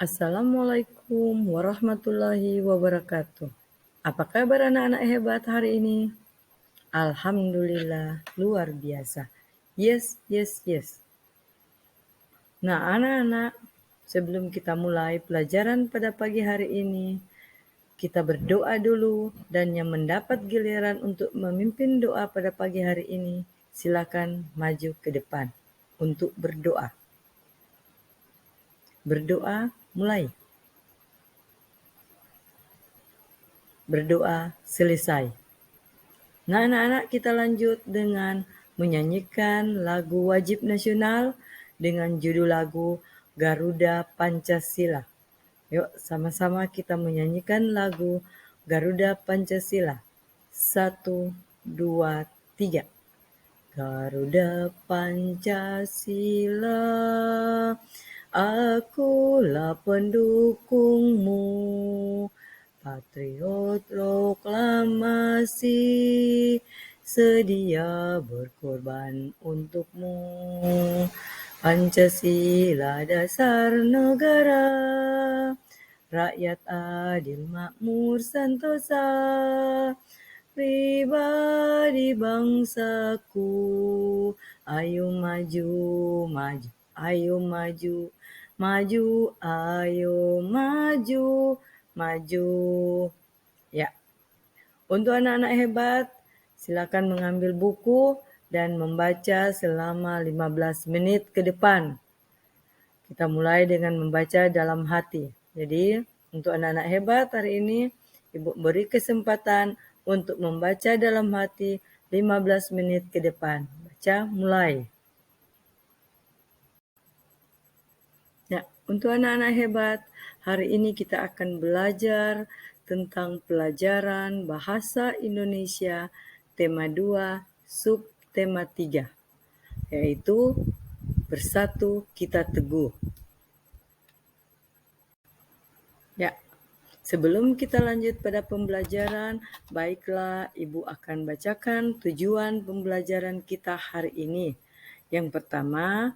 Assalamualaikum warahmatullahi wabarakatuh. Apa kabar anak-anak hebat hari ini? Alhamdulillah, luar biasa. Yes, yes, yes. Nah, anak-anak, sebelum kita mulai pelajaran pada pagi hari ini, kita berdoa dulu, dan yang mendapat giliran untuk memimpin doa pada pagi hari ini, silakan maju ke depan untuk berdoa. Berdoa mulai. Berdoa selesai. Nah, anak-anak, kita lanjut dengan menyanyikan lagu wajib nasional dengan judul lagu Garuda Pancasila. Yuk, sama-sama kita menyanyikan lagu Garuda Pancasila. 1, 2, 3. Garuda Pancasila, akulah pendukungmu. Patriot proklamasi, sedia berkorban untukmu. Pancasila dasar negara, rakyat adil makmur sentosa, pribadi bangsaku. Ayo maju, maju, ayo maju, maju, ayo maju, maju. Ya, untuk anak-anak hebat, silakan mengambil buku dan membaca selama 15 menit ke depan. Kita mulai dengan membaca dalam hati. Jadi, untuk anak-anak hebat hari ini, Ibu beri kesempatan untuk membaca dalam hati 15 menit ke depan. Baca mulai. Ya, untuk anak-anak hebat, hari ini kita akan belajar tentang pelajaran Bahasa Indonesia tema 2, subtema 3, yaitu Bersatu Kita Teguh. Ya, sebelum kita lanjut pada pembelajaran, baiklah Ibu akan bacakan tujuan pembelajaran kita hari ini. Yang pertama,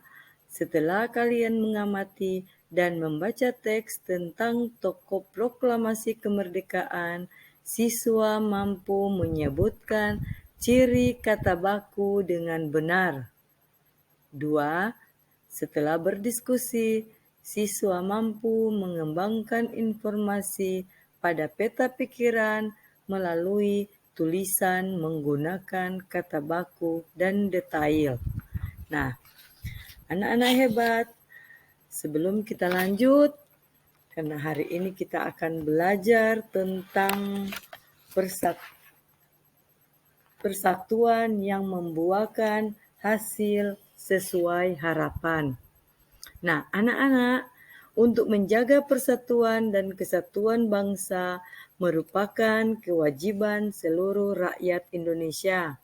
setelah kalian mengamati dan membaca teks tentang tokoh proklamasi kemerdekaan, siswa mampu menyebutkan ciri kata baku dengan benar. 2. Setelah berdiskusi, siswa mampu mengembangkan informasi pada peta pikiran melalui tulisan menggunakan kata baku dan detail. Nah, anak-anak hebat, sebelum kita lanjut, karena hari ini kita akan belajar tentang persatuan yang membuahkan hasil sesuai harapan. Nah, anak-anak, untuk menjaga persatuan dan kesatuan bangsa merupakan kewajiban seluruh rakyat Indonesia,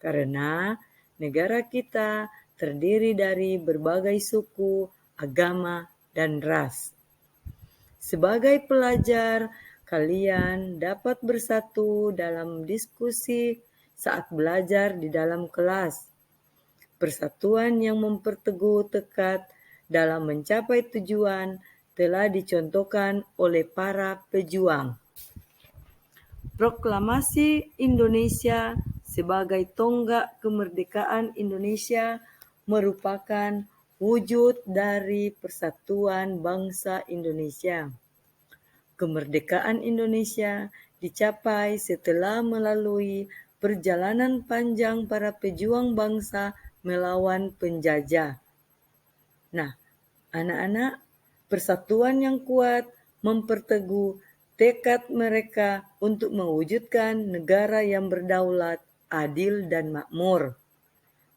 karena negara kita terdiri dari berbagai suku, agama, dan ras. Sebagai pelajar, kalian dapat bersatu dalam diskusi saat belajar di dalam kelas. Persatuan yang memperteguh tekad dalam mencapai tujuan telah dicontohkan oleh para pejuang. Proklamasi Indonesia sebagai tonggak kemerdekaan Indonesia merupakan wujud dari persatuan bangsa Indonesia. Kemerdekaan Indonesia dicapai setelah melalui perjalanan panjang para pejuang bangsa melawan penjajah. Nah, anak-anak, persatuan yang kuat memperteguh tekad mereka untuk mewujudkan negara yang berdaulat, adil, dan makmur.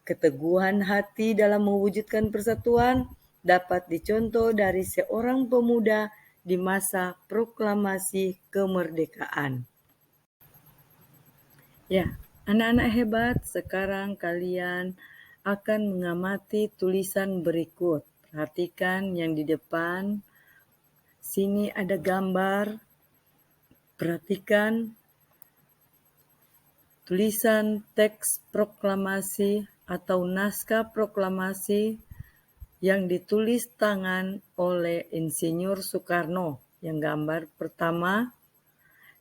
Keteguhan hati dalam mewujudkan persatuan dapat dicontoh dari seorang pemuda di masa proklamasi kemerdekaan. Ya, anak-anak hebat, sekarang kalian akan mengamati tulisan berikut. Perhatikan yang di depan. Sini ada gambar. Perhatikan tulisan teks proklamasi atau naskah proklamasi yang ditulis tangan oleh Insinyur Soekarno, yang gambar pertama,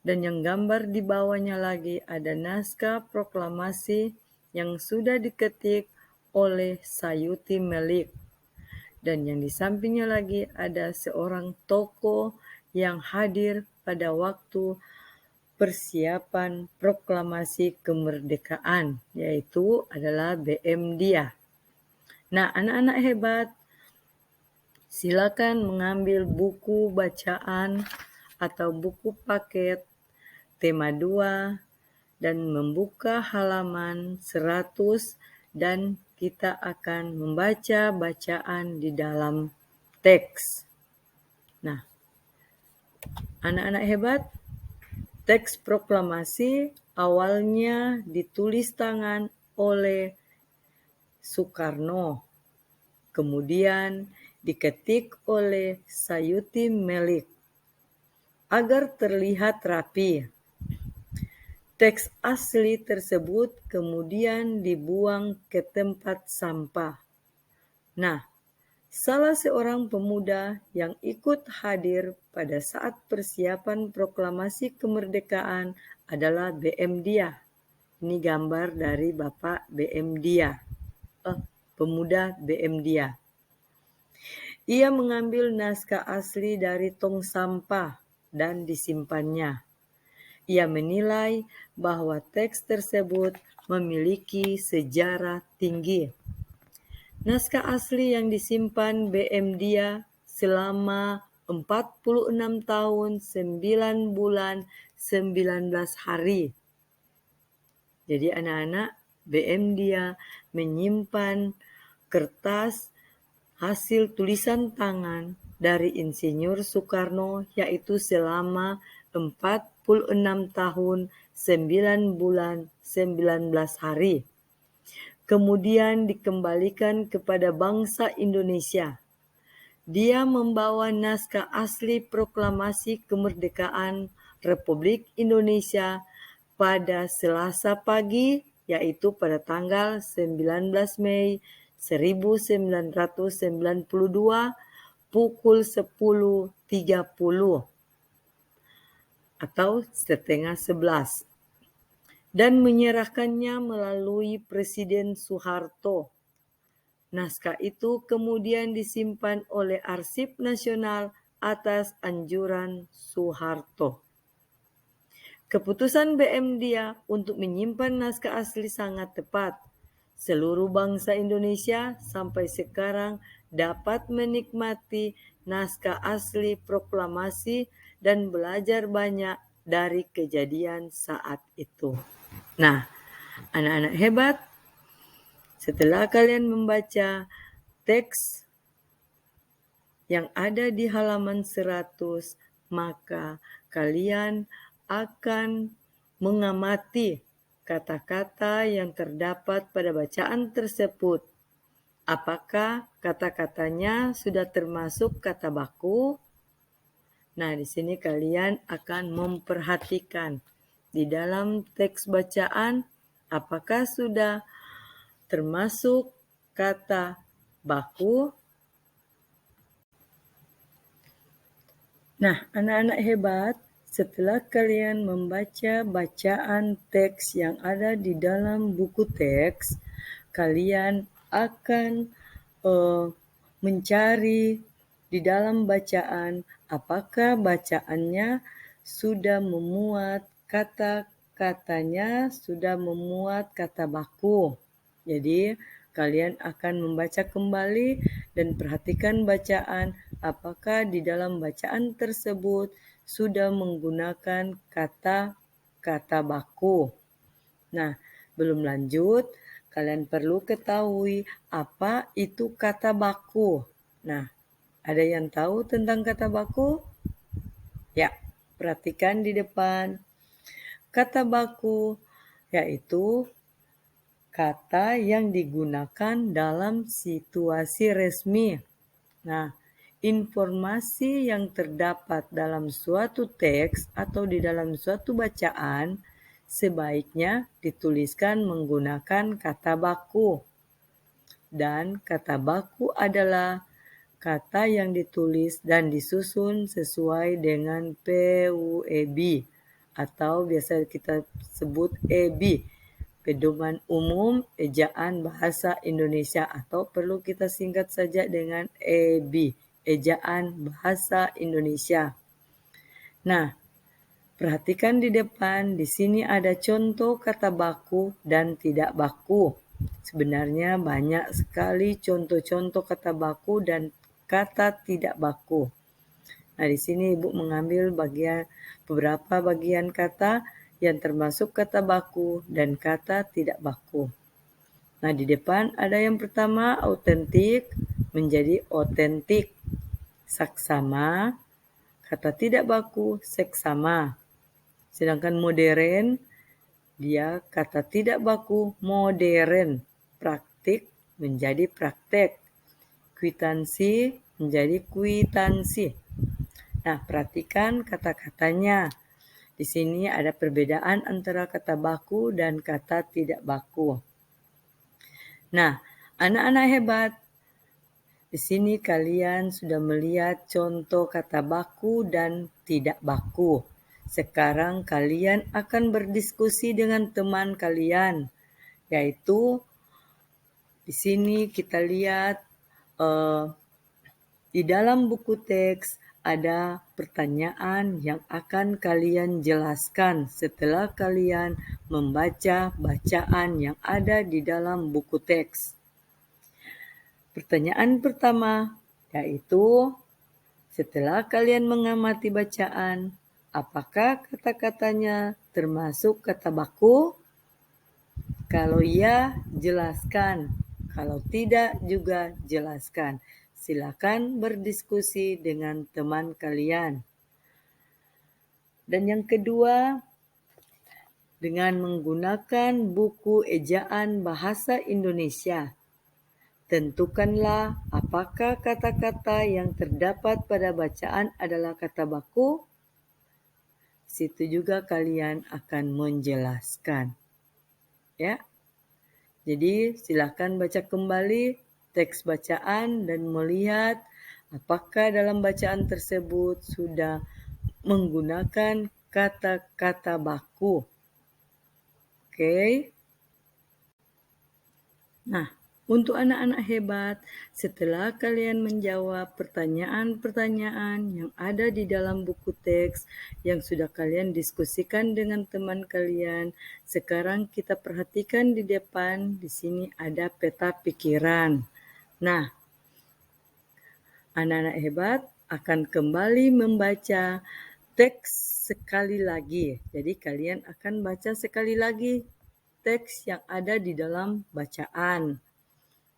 dan yang gambar di bawahnya lagi ada naskah proklamasi yang sudah diketik oleh Sayuti Melik. Dan yang di sampingnya lagi ada seorang tokoh yang hadir pada waktu persiapan proklamasi kemerdekaan, yaitu adalah BM Dia. Nah, anak-anak hebat, silakan mengambil buku bacaan atau buku paket tema 2 dan membuka halaman 100 dan kita akan membaca bacaan di dalam teks. Nah, anak-anak hebat, teks proklamasi awalnya ditulis tangan oleh Soekarno, kemudian diketik oleh Sayuti Melik agar terlihat rapi. Teks asli tersebut kemudian dibuang ke tempat sampah. Nah, salah seorang pemuda yang ikut hadir pada saat persiapan proklamasi kemerdekaan adalah BM Dia. Ini gambar dari Bapak BM Dia, pemuda BM Dia. Ia mengambil naskah asli dari tong sampah dan disimpannya. Ia menilai bahwa teks tersebut memiliki sejarah tinggi. Naskah asli yang disimpan BM Dia selama 46 tahun, 9 bulan, 19 hari. Jadi anak-anak, BM Dia menyimpan kertas hasil tulisan tangan dari Insinyur Soekarno, yaitu selama 46 tahun, 9 bulan, 19 hari. Kemudian dikembalikan kepada bangsa Indonesia. Dia membawa naskah asli proklamasi kemerdekaan Republik Indonesia pada Selasa pagi, yaitu pada tanggal 19 Mei 1992 pukul 10.30 atau setengah 11 dan menyerahkannya melalui Presiden Soeharto. Naskah itu kemudian disimpan oleh Arsip Nasional atas anjuran Soeharto. Keputusan BM Dia untuk menyimpan naskah asli sangat tepat. Seluruh bangsa Indonesia sampai sekarang dapat menikmati naskah asli proklamasi dan belajar banyak dari kejadian saat itu. Nah, anak-anak hebat, setelah kalian membaca teks yang ada di halaman 100, maka kalian akan mengamati kata-kata yang terdapat pada bacaan tersebut. Apakah kata-katanya sudah termasuk kata baku? Nah, di sini kalian akan memperhatikan di dalam teks bacaan apakah sudah termasuk kata baku. Nah, anak-anak hebat, setelah kalian membaca bacaan teks yang ada di dalam buku teks, kalian akan mencari di dalam bacaan apakah bacaannya sudah memuat kata-katanya, sudah memuat kata baku. Jadi, kalian akan membaca kembali dan perhatikan bacaan apakah di dalam bacaan tersebut sudah menggunakan kata-kata baku. Nah, belum lanjut, kalian perlu ketahui apa itu kata baku. Nah, ada yang tahu tentang kata baku? Ya, perhatikan di depan. Kata baku yaitu kata yang digunakan dalam situasi resmi. Nah, informasi yang terdapat dalam suatu teks atau di dalam suatu bacaan sebaiknya dituliskan menggunakan kata baku. dan kata baku adalah kata yang ditulis dan disusun sesuai dengan PUEB atau biasa kita sebut EB, Pedoman Umum Ejaan Bahasa Indonesia, atau perlu kita singkat saja dengan EB, Ejaan Bahasa Indonesia. Nah, perhatikan di depan, di sini ada contoh kata baku dan tidak baku. Sebenarnya banyak sekali contoh-contoh kata baku dan kata tidak baku. Nah, di sini Ibu mengambil beberapa bagian kata yang termasuk kata baku dan kata tidak baku. Nah, di depan ada yang pertama autentik menjadi otentik. Saksama, kata tidak baku seksama. Sedangkan modern, dia kata tidak baku modern. Praktik menjadi praktek. Kwitansi menjadi kwitansi. Nah, perhatikan kata-katanya. Di sini ada perbedaan antara kata baku dan kata tidak baku. Nah, anak-anak hebat, di sini kalian sudah melihat contoh kata baku dan tidak baku. Sekarang kalian akan berdiskusi dengan teman kalian, yaitu di sini kita lihat di dalam buku teks ada pertanyaan yang akan kalian jelaskan setelah kalian membaca bacaan yang ada di dalam buku teks. Pertanyaan pertama yaitu, setelah kalian mengamati bacaan, apakah kata-katanya termasuk kata baku? Kalau ya, jelaskan. Kalau tidak juga jelaskan. Silakan berdiskusi dengan teman kalian. Dan yang kedua, dengan menggunakan buku ejaan bahasa Indonesia, tentukanlah apakah kata-kata yang terdapat pada bacaan adalah kata baku. Situ juga kalian akan menjelaskan. Ya. Jadi silakan baca kembali teks bacaan dan melihat apakah dalam bacaan tersebut sudah menggunakan kata-kata baku. Oke. Nah, untuk anak-anak hebat, setelah kalian menjawab pertanyaan-pertanyaan yang ada di dalam buku teks yang sudah kalian diskusikan dengan teman kalian, sekarang kita perhatikan di depan, di sini ada peta pikiran. Nah, anak-anak hebat akan kembali membaca teks sekali lagi. Jadi kalian akan baca sekali lagi teks yang ada di dalam bacaan.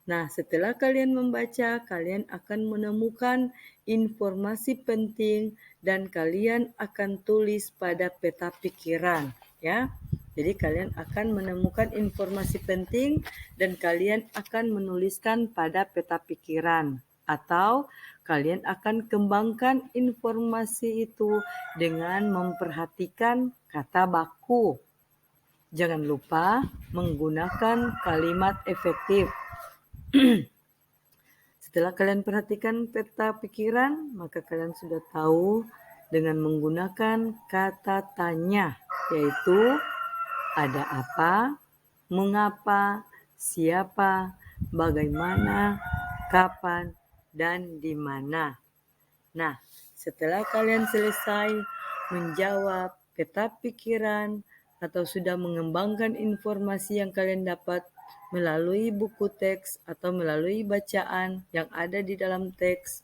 Nah, setelah kalian membaca, kalian akan menemukan informasi penting dan kalian akan tulis pada peta pikiran, ya. Jadi kalian akan menemukan informasi penting dan kalian akan menuliskan pada peta pikiran, atau kalian akan kembangkan informasi itu dengan memperhatikan kata baku. Jangan lupa menggunakan kalimat efektif. Setelah kalian perhatikan peta pikiran, maka kalian sudah tahu dengan menggunakan kata tanya, yaitu ada apa, mengapa, siapa, bagaimana, kapan, dan di mana. Nah, setelah kalian selesai menjawab peta pikiran atau sudah mengembangkan informasi yang kalian dapat melalui buku teks atau melalui bacaan yang ada di dalam teks,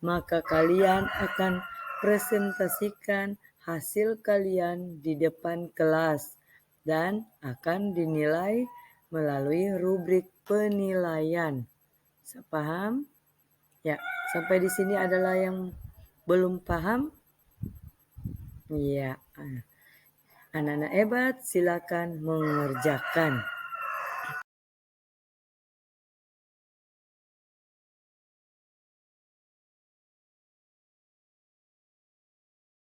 maka kalian akan presentasikan hasil kalian di depan kelas dan akan dinilai melalui rubrik penilaian. Paham? Ya, sampai di sini adalah yang belum paham? Iya. Anak-anak hebat, silakan mengerjakan.